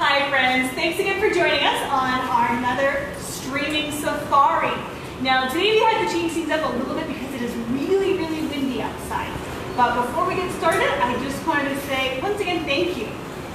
Hi friends, thanks again for joining us on our another streaming safari. Now today we had to change things up a little bit because it is really, really windy outside. But before we get started, I just wanted to say once again thank you.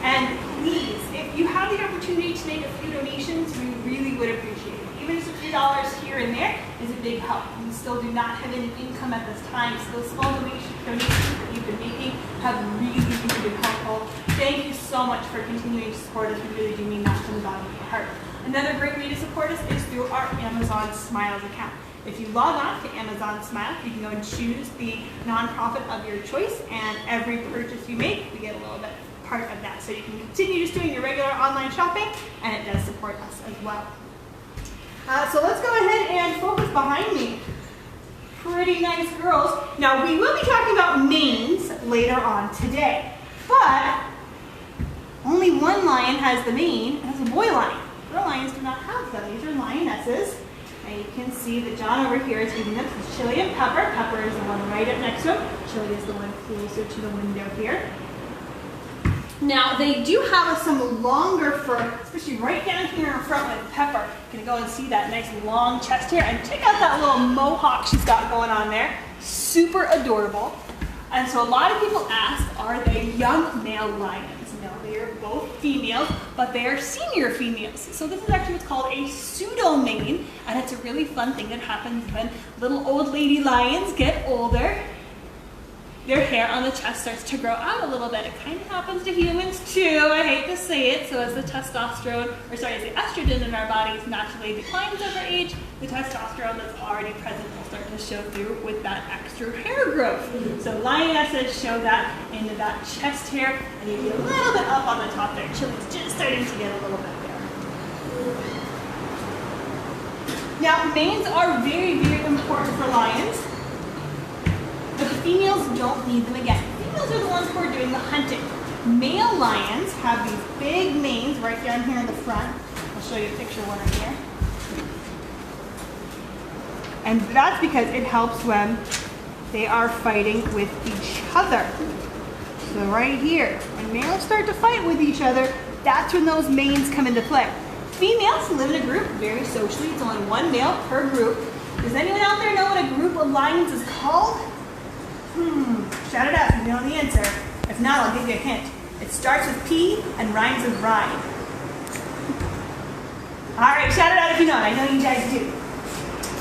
And please, if you have the opportunity to make a few donations, we really would appreciate it. Even just a few dollars here and there is a big help. We still do not have any income at this time, so those small donations that you've been making have really been helpful. Thank you so much for continuing to support us. We really do mean that from the bottom of our heart. Another great way to support us is through our Amazon Smiles account. If you log on to Amazon Smiles, you can go and choose the nonprofit of your choice, and every purchase you make, we get a little bit part of that. So you can continue just doing your regular online shopping, and it does support us as well. So let's go ahead and focus behind me. Pretty nice girls. Now we will be talking about manes later on today, but only one lion has the mane, and it's a boy lion. Girl lions do not have them. These are lionesses. And you can see that John over here is feeding them. It's Chili and Pepper. Pepper is the one right up next to him. Chili is the one closer to the window here. Now they do have some longer fur, especially right down here in front with Pepper. You're gonna go and see that nice long chest hair, and check out that little mohawk she's got going on there. Super adorable. And so a lot of people ask, are they young male lions? No, they are both females, but they are senior females. So this is actually what's called a pseudomane, and it's a really fun thing that happens when little old lady lions get older. Their hair on the chest starts to grow out a little bit. It kind of happens to humans too, I hate to say it. So as the testosterone, or sorry, as the estrogen in our bodies naturally declines over age, the testosterone that's already present will start to show through with that extra hair growth. So lionesses show that in that chest hair, and you get a little bit up on the top there. Chili's just starting to get a little bit there. Now, manes are very, very important for lions. But the females don't need them again. Females are the ones who are doing the hunting. Male lions have these big manes right down here in the front. I'll show you a picture of one right here. And that's because it helps when they are fighting with each other. So right here, when males start to fight with each other, that's when those manes come into play. Females live in a group very socially. It's only one male per group. Does anyone out there know what a group of lions is called? Shout it out if you know the answer. If not, I'll give you a hint. It starts with P and rhymes with ride. Alright, shout it out if you know it. I know you guys do.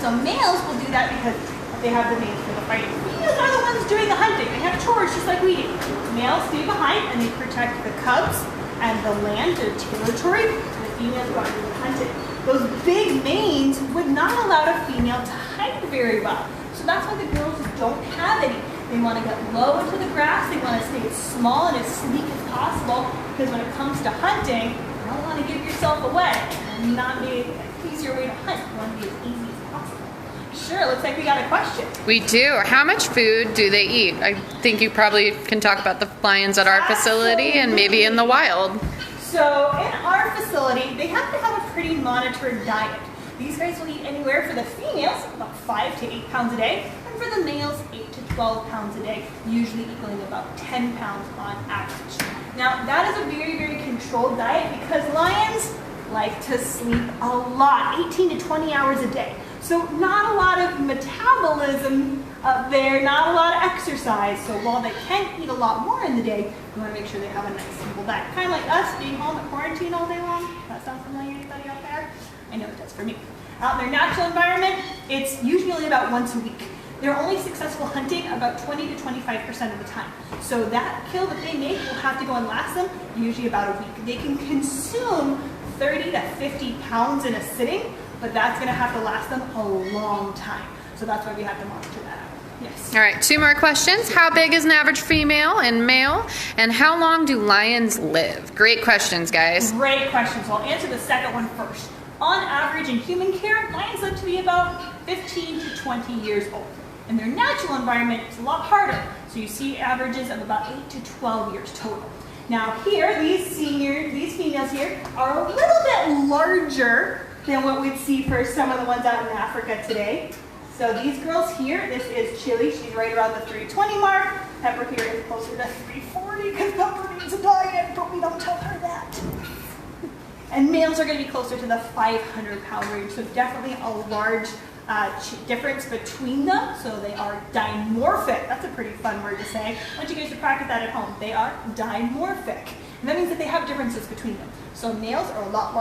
So males will do that because they have the manes for the fighting. Females are the ones doing the hunting. They have chores just like we do. Males stay behind and they protect the cubs and the land, their territory, and the females go out and do the hunting. Those big manes would not allow a female to hide very well. So that's why the girls don't have any. They want to get low into the grass, they want to stay as small and as sleek as possible, because when it comes to hunting, you don't want to give yourself away and not be an easier way to hunt. You want to be as easy as possible. Sure, looks like we got a question. We do. How much food do they eat? I think you probably can talk about the lions at our facility and maybe in the wild. So in our facility, they have to have a pretty monitored diet. These guys will eat anywhere for the females, about 5 to 8 pounds a day, and for the males, 8 to 12 pounds a day, usually equaling about 10 pounds on average. Now, that is a very, very controlled diet because lions like to sleep a lot, 18 to 20 hours a day. So not a lot of metabolism up there, not a lot of exercise. So while they can eat a lot more in the day, you want to make sure they have a nice, simple diet. Kind of like us being home at quarantine all day long. Does that sound familiar to anybody out there? I know it does for me. Out in their natural environment, it's usually about once a week. They're only successful hunting about 20 to 25% of the time. So that kill that they make will have to go and last them usually about a week. They can consume 30 to 50 pounds in a sitting, but that's going to have to last them a long time. So that's why we have to monitor that out. Yes. All right, 2 more questions. How big is an average female and male? And how long do lions live? Great questions, guys. Great questions. So I'll answer the second one first. On average, in human care, lions live to be about 15 to 20 years old. In their natural environment, it's a lot harder. So you see averages of about 8 to 12 years total. Now here, these females here are a little bit larger than what we'd see for some of the ones out in Africa today. So these girls here, this is Chili, she's right around the 320 mark. Pepper here is closer to 340 because Pepper needs a diet, but we don't tell her that. And males are going to be closer to the 500-pound range, so definitely a large difference between them. So they are dimorphic. That's a pretty fun word to say. I want you guys to practice that at home. They are dimorphic. And that means that they have differences between them. So males are a lot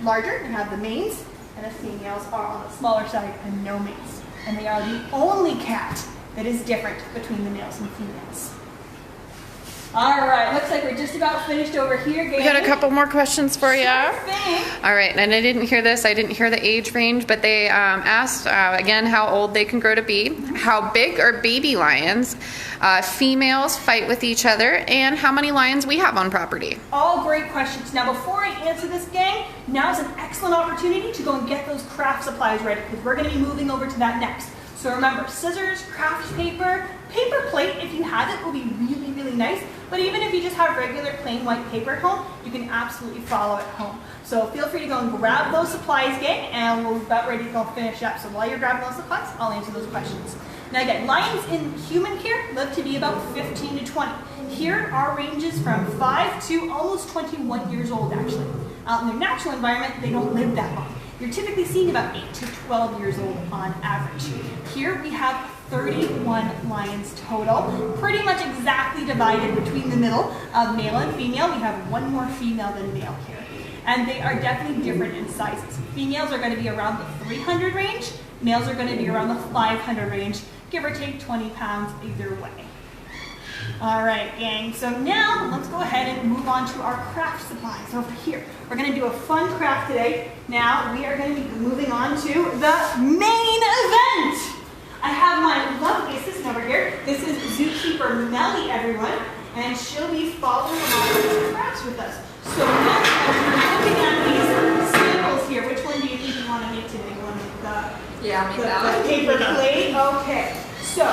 larger and have the manes, and the females are on the smaller side and no manes. And they are the only cat that is different between the males and females. All right, looks like we're just about finished over here, gang. We got a couple more questions for you. Sure thing. All right, and I didn't hear this. I didn't hear the age range, but they asked, again, how old they can grow to be, how big are baby lions, females fight with each other, and how many lions we have on property. All great questions. Now, before I answer this, gang, now's an excellent opportunity to go and get those craft supplies ready, because we're going to be moving over to that next. So remember, scissors, craft paper, paper plate, if you have it, will be really, really nice. But even if you just have regular plain white paper at home, you can absolutely follow at home. So feel free to go and grab those supplies, gang, and we're about ready to go finish up. So while you're grabbing those supplies, I'll answer those questions. Now again, lions in human care live to be about 15 to 20. Here, our ranges from 5 to almost 21 years old, actually. Out in their natural environment, they don't live that long. You're typically seeing about 8 to 12 years old on average. Here we have 31 lions total, pretty much exactly divided between the middle of male and female. We have one more female than male here. And they are definitely different in sizes. Females are going to be around the 300 range, males are going to be around the 500 range, give or take 20 pounds either way. All right, gang, so now let's go ahead and move on to our craft supplies over here. We're going to do a fun craft today. Now we are going to be moving on to the main event. I have my lovely assistant over here. This is Zookeeper Melly, everyone, and she'll be following along with these crafts with us. So now, as we're looking at these samples here, which one do you think you want to make today? You want to make the paper plate? Okay. So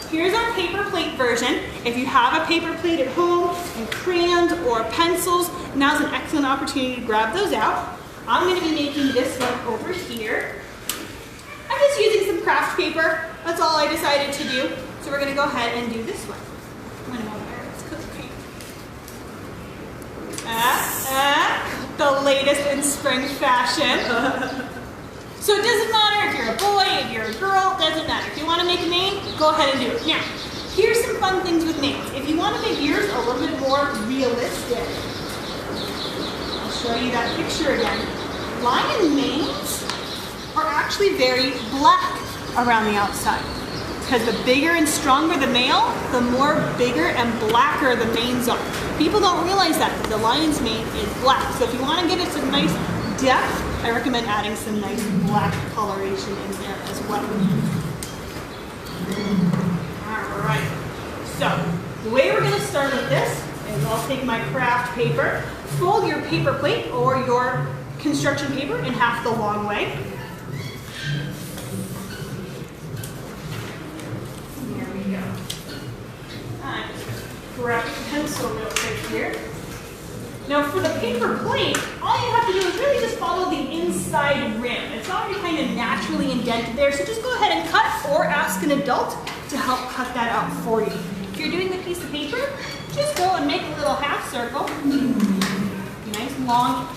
here's our paper plate version. If you have a paper plate at home and crayons or pencils, now's an excellent opportunity to grab those out. I'm going to be making this one over here. I'm just using some craft paper. That's all I decided to do. So we're going to go ahead and do this one. I'm going to go there. Let's cook paper. The latest in spring fashion. So it doesn't matter if you're a boy, if you're a girl, it doesn't matter. If you want to make a name, go ahead and do it. Now, here's some fun things with names. If you want to make yours a little bit more realistic, I'll show you that picture again. Lion manes are actually very black around the outside. Because the bigger and stronger the male, the more bigger and blacker the manes are. People don't realize that the lion's mane is black. So if you want to give it some nice depth, I recommend adding some nice black coloration in there as well. Alright, so the way we're going to start with this is I'll take my craft paper, fold your paper plate or your construction paper in half the long way. Here we go. I'm just going to grab a pencil real quick here. Now for the paper plate, all you have to do is really just follow the inside rim. It's already kind of naturally indented there, so just go ahead and cut or ask an adult to help cut that out for you. If you're doing the piece of paper, just go and make a little half circle. Nice long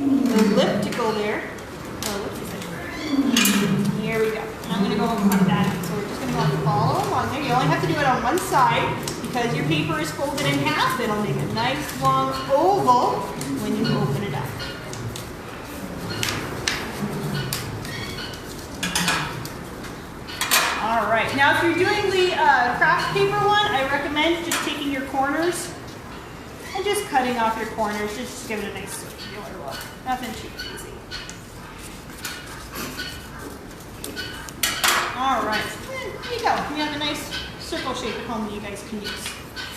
elliptical there. Oh, what is it? Here we go. And I'm going to go and cut that out. So we're just going to go and follow along there. You only have to do it on one side. Because your paper is folded in half, it'll make a nice long oval when you open it up. All right, now if you're doing the craft paper one, I recommend just taking your corners and just cutting off your corners, just to give it a nice circular look. Nothing too crazy. All right, there you go. You have a nice circle shape at home that you guys can use.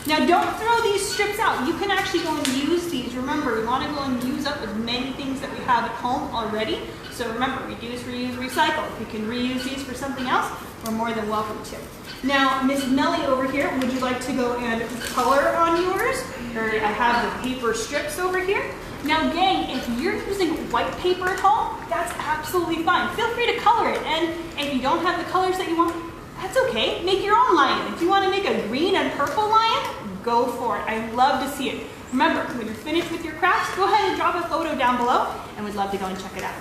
Now don't throw these strips out. You can actually go and use these. Remember, we want to go and use up as many things that we have at home already. So remember, reduce, reuse, recycle. If you can reuse these for something else, we're more than welcome to. Now, Ms. Melly over here, would you like to go and color on yours? Or I have the paper strips over here. Now gang, if you're using white paper at home, that's absolutely fine. Feel free to color it. And if you don't have the colors that you want, that's okay. Make your own lion. If you want to make a green and purple lion, go for it. I love to see it. Remember, when you're finished with your crafts, go ahead and drop a photo down below, and we'd love to go and check it out.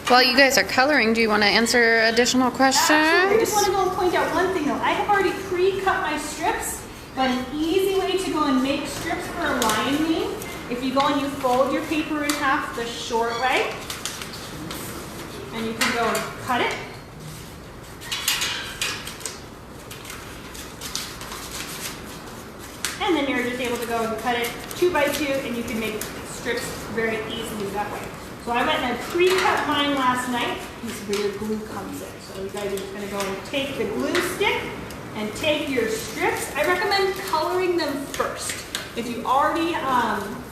While you guys are coloring, do you want to answer additional questions? Absolutely. I just want to go and point out one thing though. I have already pre-cut my strips, but an easy way to go and make strips for a lion mane, if you go and you fold your paper in half the short way, and you can go and cut it. And then you're just able to go and cut it 2 by 2, and you can make strips very easily that way. So I went and pre-cut mine last night. This is where your glue comes in. So you guys are just going to go and take the glue stick and take your strips. I recommend coloring them first. If you already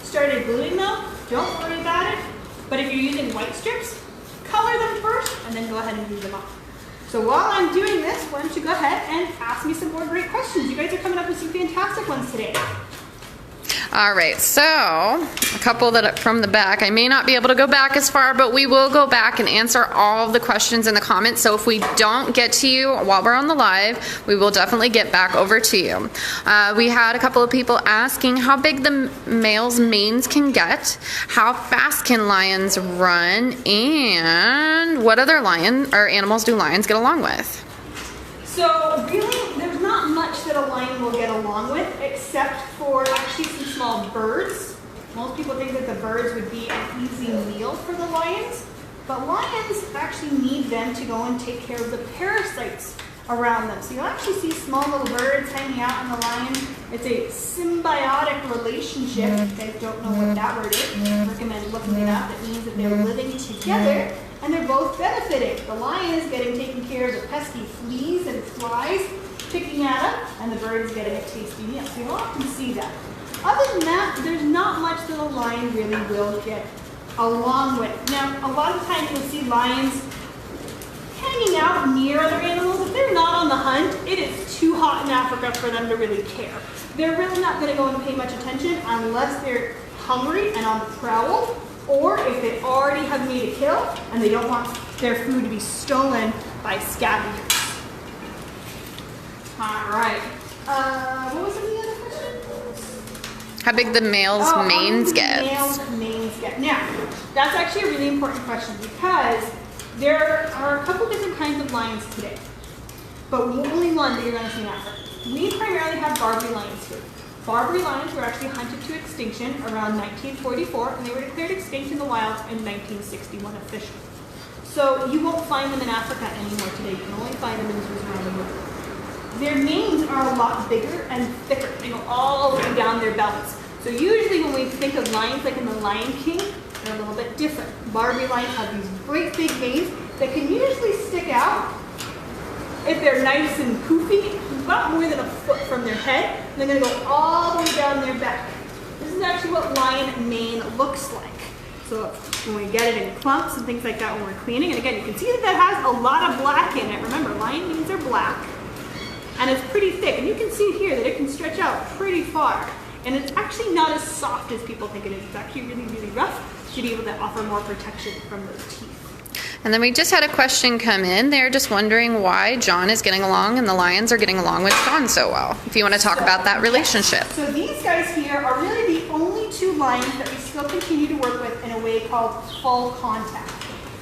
started gluing them, don't worry about it. But if you're using white strips, color them first and then go ahead and glue them up. So while I'm doing this, why don't you go ahead and ask me some more great questions. You guys are coming up with some fantastic ones today. All right, so a couple that from the back. I may not be able to go back as far, but we will go back and answer all of the questions in the comments. So if we don't get to you while we're on the live, we will definitely get back over to you. We had a couple of people asking how big the male's manes can get, how fast can lions run, and what other animals do lions get along with? So really, there's not much that a lion will get along with, except for actually some small birds. Most people think that the birds would be an easy meal for the lions, but lions actually need them to go and take care of the parasites around them. So you'll actually see small little birds hanging out on the lion. It's a symbiotic relationship. If you guys don't know what that word is, I recommend looking it up. It means that they're living together and they're both benefiting. The lion is getting taken care of the pesky fleas and flies picking at them, and the bird is getting a tasty meal. So you'll often see that. Other than that, there's not much that a lion really will get along with. Now, a lot of times you'll see lions hanging out near other animals. If they're not on the hunt, it is too hot in Africa for them to really care. They're really not going to go and pay much attention unless they're hungry and on the prowl, or if they already have made a kill and they don't want their food to be stolen by scavengers. All right. What was the other question? How big the male's manes get? Male's manes get. Now, that's actually a really important question because there are a couple different kinds of lions today, but only one that you're going to see in Africa. We primarily have Barbary lions here. Barbary lions were actually hunted to extinction around 1944, and they were declared extinct in the wild in 1961 officially. So you won't find them in Africa anymore today. You can only find them in zoos around the world. Their manes are a lot bigger and thicker. They go all the way down their bellies. So usually when we think of lions, like in The Lion King, they're a little bit different. Barbary lions have these great big manes that can usually stick out. If they're nice and poofy, about more than a foot from their head, and they're going to go all the way down their back. This is actually what lion mane looks like. So when we get it in clumps and things like that when we're cleaning, and again, you can see that that has a lot of black in it. Remember, lion manes are black, and it's pretty thick. And you can see here that it can stretch out pretty far. And it's actually not as soft as people think it is. It's actually really, really rough to be able to offer more protection from those teeth. And then we just had a question come in. They're just wondering why John is getting along and the lions are getting along with John so well. If you want to talk about that relationship. So these guys here are really the only two lions that we still continue to work with in a way called full contact.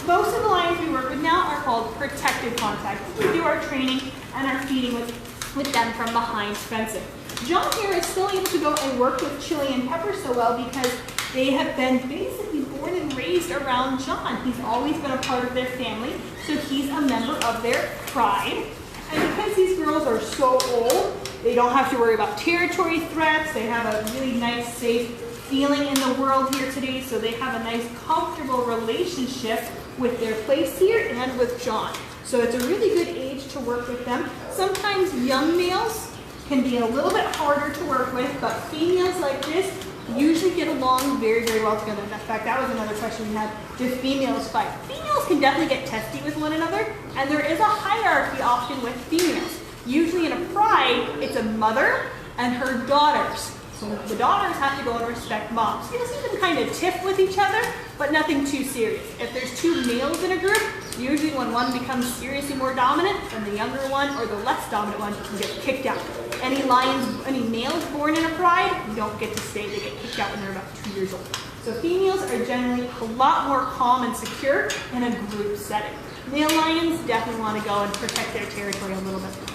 Most of the lions we work with now are called protected contact. We do our training and our feeding with them from behind fencing. John here is still able to go and work with Chili and Pepper so well because they have been basically born and raised around John. He's always been a part of their family, so he's a member of their pride. And because these girls are so old, they don't have to worry about territory threats. They have a really nice, safe feeling in the world here today, so they have a nice, comfortable relationship with their place here and with John. So it's a really good age to work with them. Sometimes young males can be a little bit harder to work with, but females like this usually get along very, very well together. In fact, that was another question we had. Do females fight? Females can definitely get testy with one another, and there is a hierarchy often with females. Usually in a pride, it's a mother and her daughters. So the daughters have to go and respect moms. You'll see them kind of tiff with each other, but nothing too serious. If there's two males in a group, usually when one becomes seriously more dominant, then the younger one or the less dominant one can get kicked out. Any lions, any males born in a pride don't get to stay. They get kicked out when they're about 2 years old. So females are generally a lot more calm and secure in a group setting. Male lions definitely want to go and protect their territory a little bit more.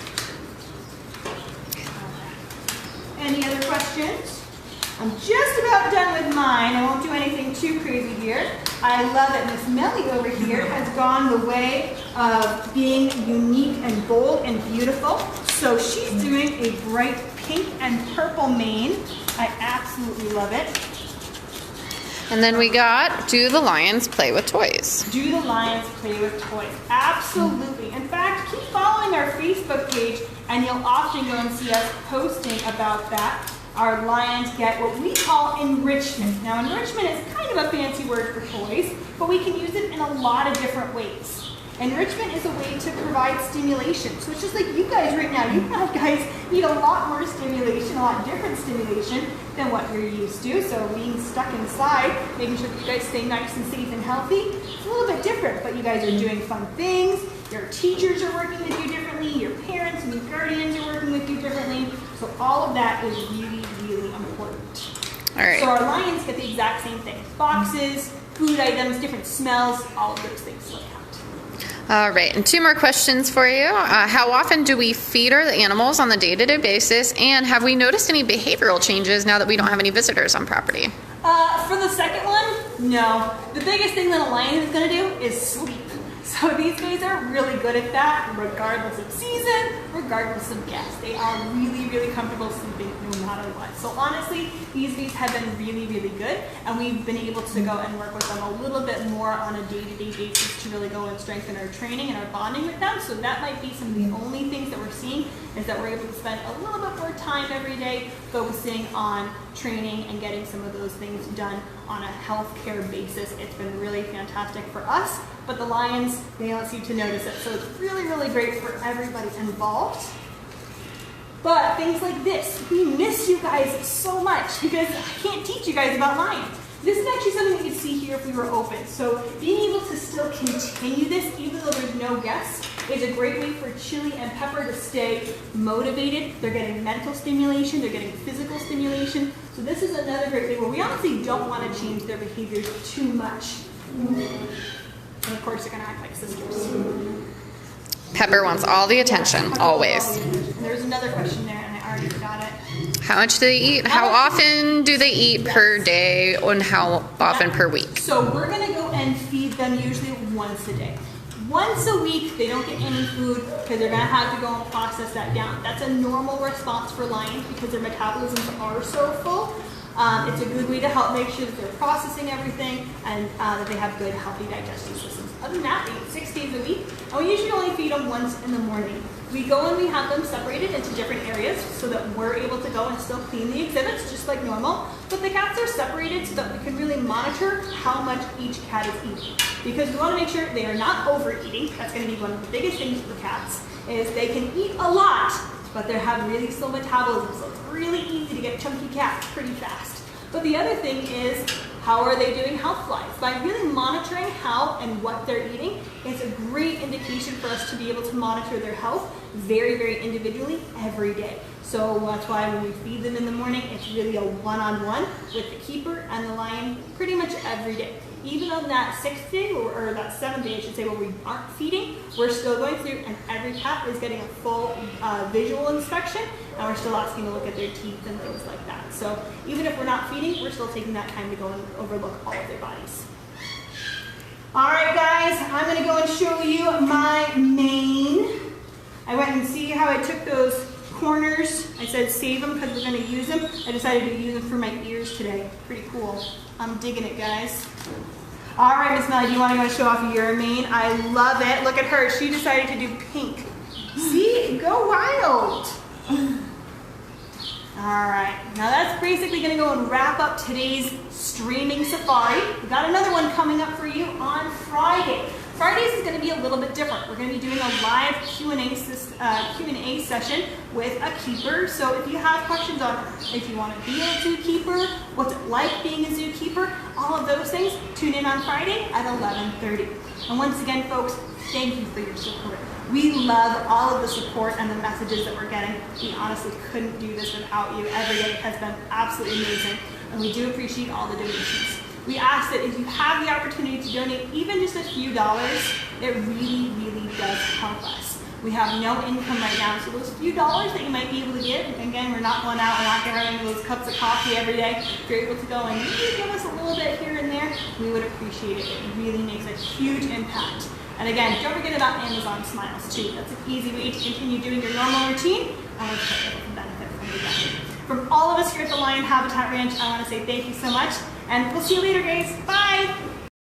Any other questions? I'm just about done with mine. I won't do anything too crazy here. I love it. Miss Melly over here has gone the way of being unique and bold and beautiful. So she's doing a bright pink and purple mane. I absolutely love it. And then we got, do the lions play with toys? Do the lions play with toys? Absolutely. In fact, keep following our Facebook page and you'll often go and see us posting about that. Our lions get what we call enrichment. Now, enrichment is kind of a fancy word for toys, but we can use it in a lot of different ways. Enrichment is a way to provide stimulation. So it's just like you guys right now. You guys need a lot more stimulation, a lot different stimulation than what you're used to. So being stuck inside, making sure that you guys stay nice and safe and healthy, it's a little bit different, but you guys are doing fun things. Your teachers are working with you differently. Your parents and your guardians are working with you differently. So all of that is really, really important. All right. So our lions get the exact same thing. Boxes, food items, different smells, all of those things still count. All right, and 2 more questions for you. How often do we feed our animals on the day-to-day basis, and have we noticed any behavioral changes now that we don't have any visitors on property? For the second one, no. The biggest thing that a lion is going to do is sleep. So these guys are really good at that, regardless of season, regardless of guests. They are really, really comfortable sleeping no matter what. So honestly, these guys have been really, really good, and we've been able to go and work with them a little bit more on a day-to-day basis to really go and strengthen our training and our bonding with them. So that might be some of the only things that we're seeing is that we're able to spend a little bit more time every day focusing on training and getting some of those things done on a healthcare basis. It's been really fantastic for us, but the lions, they don't seem to notice it. So it's really, really great for everybody involved. But things like this, we miss you guys so much because I can't teach you guys about lions. This is actually something that you'd see here if we were open. So being able to still continue this, even though there's no guests, is a great way for Chili and Pepper to stay motivated. They're getting mental stimulation, they're getting physical stimulation. So this is another great way where we honestly don't want to change their behaviors too much. And of course, they're going to act like sisters. Pepper wants all the attention, always. And there's another question there, and I already got it. How much do they eat? How often do they eat per day, and how often per week? So we're going to go and feed them usually once a day. Once a week, they don't get any food because they're going to have to go and process that down. That's a normal response for lions because their metabolisms are so full. It's a good way to help make sure that they're processing everything and that they have good, healthy digestive systems. Other than that, we eat 6 days a week, and we usually only feed them once in the morning. We go and we have them separated into different areas so that we're able to go and still clean the exhibits just like normal, but the cats are separated so that we can really monitor how much each cat is eating. Because we want to make sure they are not overeating. That's going to be one of the biggest things for cats, is they can eat a lot, but they have really slow metabolism, so it's really easy to get chunky cats pretty fast. But the other thing is, how are they doing health-wise? By really monitoring how and what they're eating, it's a great indication for us to be able to monitor their health very, very individually every day. So that's why when we feed them in the morning, it's really a one-on-one with the keeper and the lion pretty much every day. Even on that 6th day, or that 7th day, I should say, where we aren't feeding, we're still going through and every cat is getting a full visual inspection, and we're still asking to look at their teeth and things like that. So even if we're not feeding, we're still taking that time to go and overlook all of their bodies. All right, guys, I'm going to go and show you my mane. I went and see how I took those corners. I said save them because we're going to use them. I decided to use them for my ears today. Pretty cool. I'm digging it, guys. All right, Miss Melly, do you want to go show off your mane? I love it. Look at her. She decided to do pink. See? Go wild. All right. Now that's basically going to go and wrap up today's streaming safari. We got another one coming up for you on Friday. Fridays is going to be a little bit different. We're going to be doing a live Q&A session with a keeper. So if you have questions on if you want to be a zookeeper, what's it like being a zookeeper, all of those things, tune in on Friday at 11:30. And once again, folks, thank you for your support. We love all of the support and the messages that we're getting. We honestly couldn't do this without you. Every day has been absolutely amazing, and we do appreciate all the donations. We ask that if you have the opportunity to donate even just a few dollars, it really, really does help us. We have no income right now, so those few dollars that you might be able to give, again, we're not going out, we're not getting those cups of coffee every day. If you're able to go and maybe give us a little bit here and there, we would appreciate it. It really makes a huge impact. And again, don't forget about Amazon Smiles too. That's an easy way to continue doing your normal routine and we're sure that will benefit from you guys. From all of us here at the Lion Habitat Ranch, I want to say thank you so much, and we'll see you later, guys. Bye!